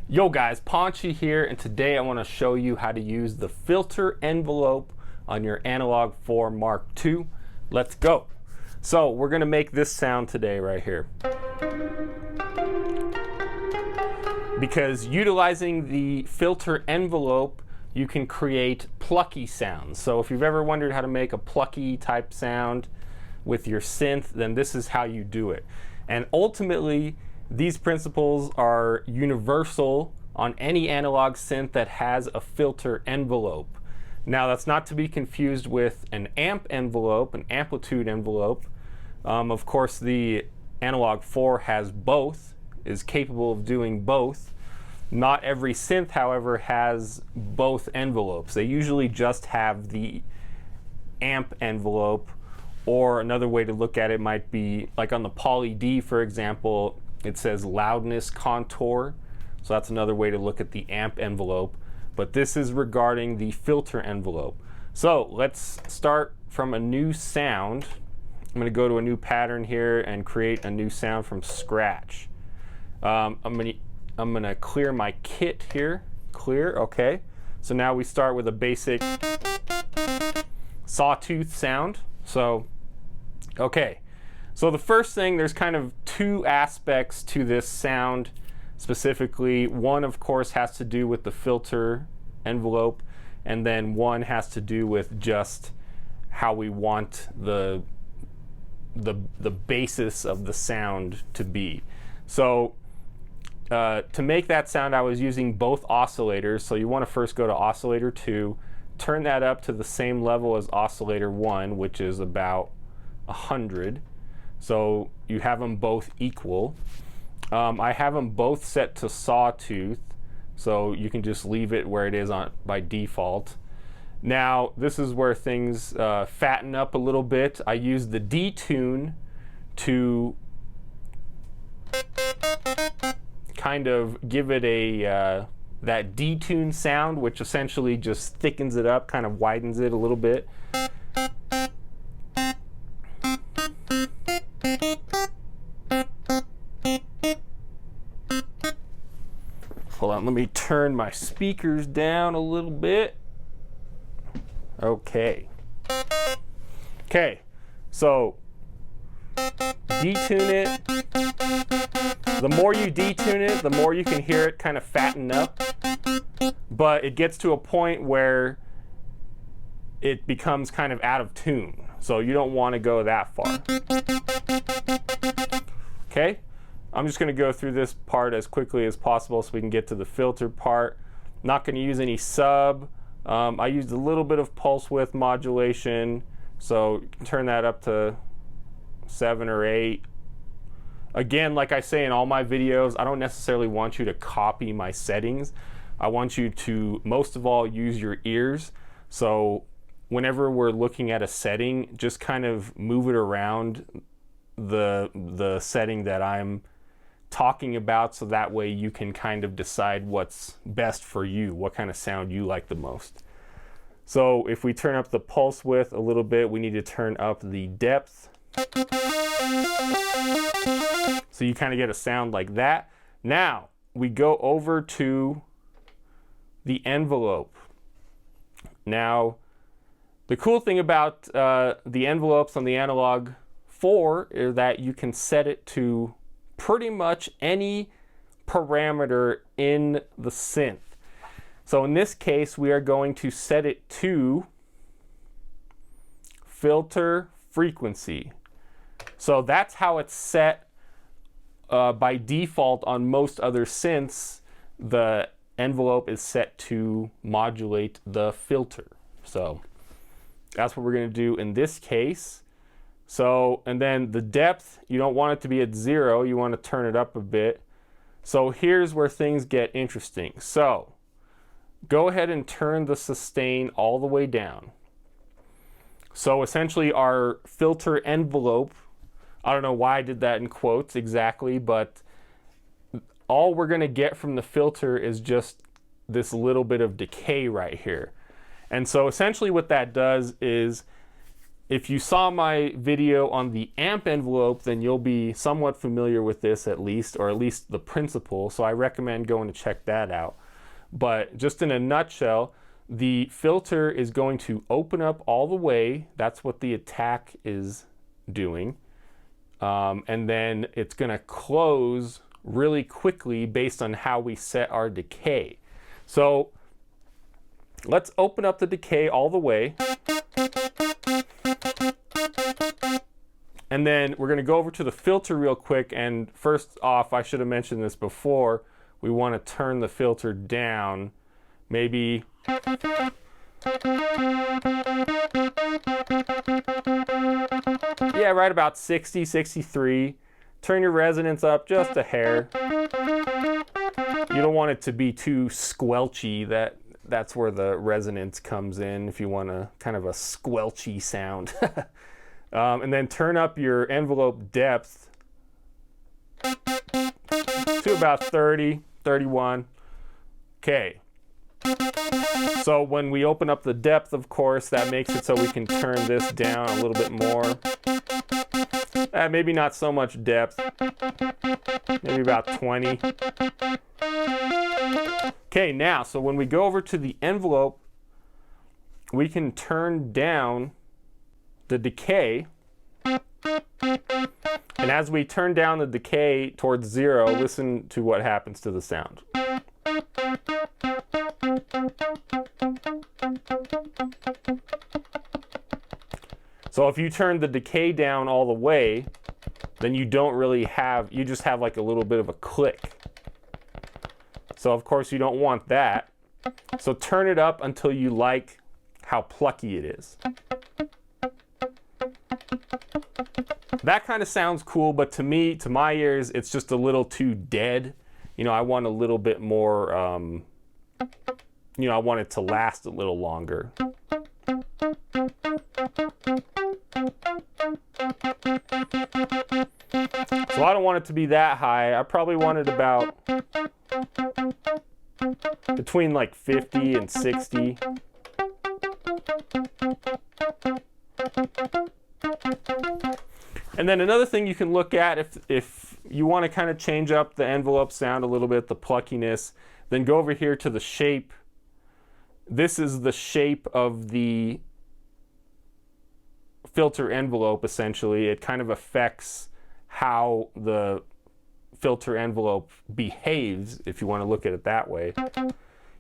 Yo guys, Ponchy here, and today I want to show you how to use the filter envelope on your Analog 4 Mark II. Let's go. So we're going to make this sound today right here. Because utilizing the filter envelope, you can create plucky sounds. So if you've ever wondered how to make a plucky type sound with your synth, then this is how you do it. And ultimately, these principles are universal on any analog synth that has a filter envelope. Now, that's not to be confused with an amp envelope, an amplitude envelope. Of course, the Analog 4 has both, is capable of doing both. Not every synth, however, has both envelopes. They usually just have the amp envelope, or another way to look at it might be like on the Poly D, for example, it says loudness contour. So that's another way to look at the amp envelope. But this is regarding the filter envelope. So let's start from a new sound. I'm going to go to a new pattern here and create a new sound from scratch. I'm going to clear my kit here. Clear, okay. So now we start with a basic sawtooth sound. So, okay. So the first thing, there's kind of two aspects to this sound specifically. One, of course, has to do with the filter envelope, and then one has to do with just how we want the basis of the sound to be. So to make that sound, I was using both oscillators. So you want to first go to oscillator 2, turn that up to the same level as oscillator 1, which is about 100. So you have them both equal. I have them both set to sawtooth, so you can just leave it where it is by default. Now, this is where things fatten up a little bit. I use the detune to kind of give it a that detune sound, which essentially just thickens it up, kind of widens it a little bit. Hold on, let me turn my speakers down a little bit. Okay. Okay, so detune it. The more you detune it, the more you can hear it kind of fatten up. But it gets to a point where it becomes kind of out of tune. So you don't want to go that far. Okay? I'm just going to go through this part as quickly as possible so we can get to the filter part. Not going to use any sub. I used a little bit of pulse width modulation, so you can turn that up to 7 or 8. Again, like I say in all my videos, I don't necessarily want you to copy my settings. I want you to, most of all, use your ears. So whenever we're looking at a setting, just kind of move it around the setting that I'm talking about, so that way you can kind of decide what's best for you, what kind of sound you like the most. So if we turn up the pulse width a little bit, we need to turn up the depth. So you kind of get a sound like that. Now we go over to the envelope. Now the cool thing about the envelopes on the Analog 4 is that you can set it to pretty much any parameter in the synth. So in this case, we are going to set it to filter frequency. So that's how it's set by default on most other synths. The envelope is set to modulate the filter. So that's what we're going to do in this case. So, and then the depth, you don't want it to be at 0, you want to turn it up a bit. So here's where things get interesting. So go ahead and turn the sustain all the way down. So essentially our filter envelope, I don't know why I did that in quotes exactly, but all we're going to get from the filter is just this little bit of decay right here. And so essentially what that does is if you saw my video on the amp envelope, then you'll be somewhat familiar with this at least, or at least the principle. So I recommend going to check that out. But just in a nutshell, the filter is going to open up all the way. That's what the attack is doing. And then it's going to close really quickly based on how we set our decay. So let's open up the decay all the way. And then we're going to go over to the filter real quick. And first off, I should have mentioned this before, we want to turn the filter down, maybe yeah, right about 60, 63. Turn your resonance up just a hair. You don't want it to be too squelchy. That's where the resonance comes in, if you want a kind of a squelchy sound. And then turn up your envelope depth to about 30, 31. Okay. So when we open up the depth, of course, that makes it so we can turn this down a little bit more. Maybe not so much depth. Maybe about 20. Okay, now, so when we go over to the envelope, we can turn down the decay. And as we turn down the decay towards 0, listen to what happens to the sound. So if you turn the decay down all the way, then you don't really have, you just have like a little bit of a click. So of course you don't want that. So turn it up until you like how plucky it is. That kind of sounds cool, but to me, to my ears, it's just a little too dead. You know, I want a little bit more, you know, I want it to last a little longer. So I don't want it to be that high. I probably want it about between like 50 and 60. And then another thing you can look at if you want to kind of change up the envelope sound a little bit, the pluckiness, then go over here to the shape. This is the shape of the filter envelope, essentially. It kind of affects how the filter envelope behaves, if you want to look at it that way.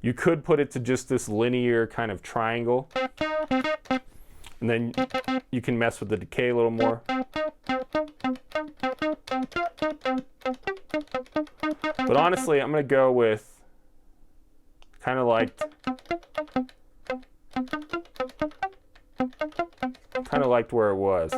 You could put it to just this linear kind of triangle. And then you can mess with the decay a little more. But honestly, I'm going to go with kind of liked where it was.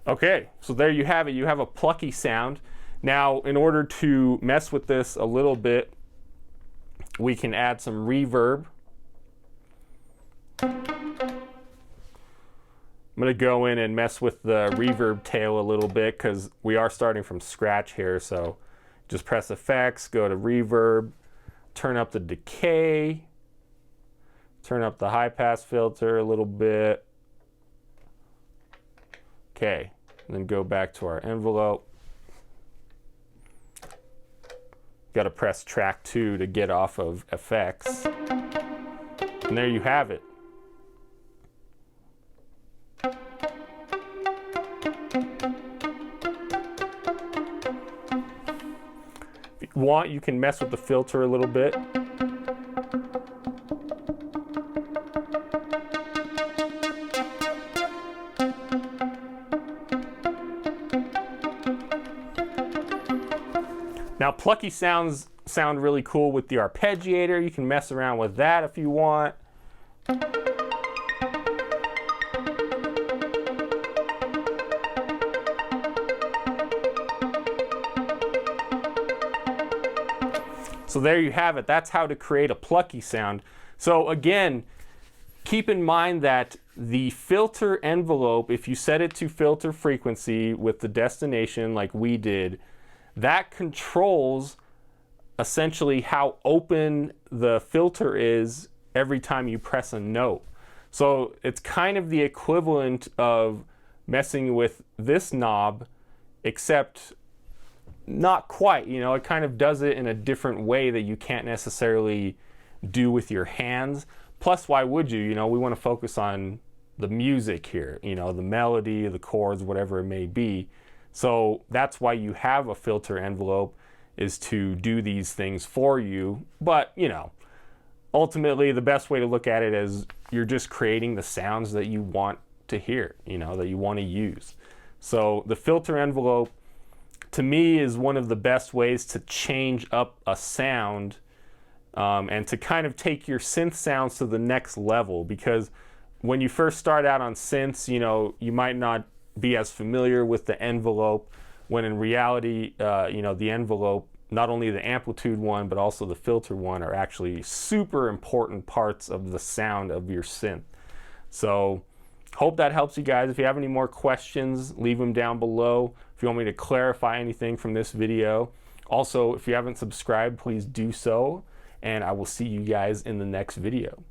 Okay, so there you have it. You have a plucky sound. Now, in order to mess with this a little bit, we can add some reverb. I'm going to go in and mess with the reverb tail a little bit because we are starting from scratch here. So just press effects, go to reverb, turn up the decay, turn up the high pass filter a little bit. Okay, and then go back to our envelope. Got to press track 2 to get off of effects. And there you have it. If you want, you can mess with the filter a little bit. Now, plucky sounds sound really cool with the arpeggiator. You can mess around with that if you want. So there you have it. That's how to create a plucky sound. So again, keep in mind that the filter envelope, if you set it to filter frequency with the destination like we did, that controls essentially how open the filter is every time you press a note. So it's kind of the equivalent of messing with this knob, except not quite, you know, it kind of does it in a different way that you can't necessarily do with your hands. Plus, why would you? You know, we want to focus on the music here, you know, the melody, the chords, whatever it may be. So that's why you have a filter envelope, is to do these things for you. But, you know, ultimately the best way to look at it is you're just creating the sounds that you want to hear, you know, that you want to use. So the filter envelope, to me, is one of the best ways to change up a sound and to kind of take your synth sounds to the next level. Because when you first start out on synths, you know, you might not be as familiar with the envelope, when in reality, you know, the envelope, not only the amplitude one, but also the filter one, are actually super important parts of the sound of your synth. So hope that helps you guys. If you have any more questions, leave them down below. If you want me to clarify anything from this video. Also, if you haven't subscribed, please do so. And I will see you guys in the next video.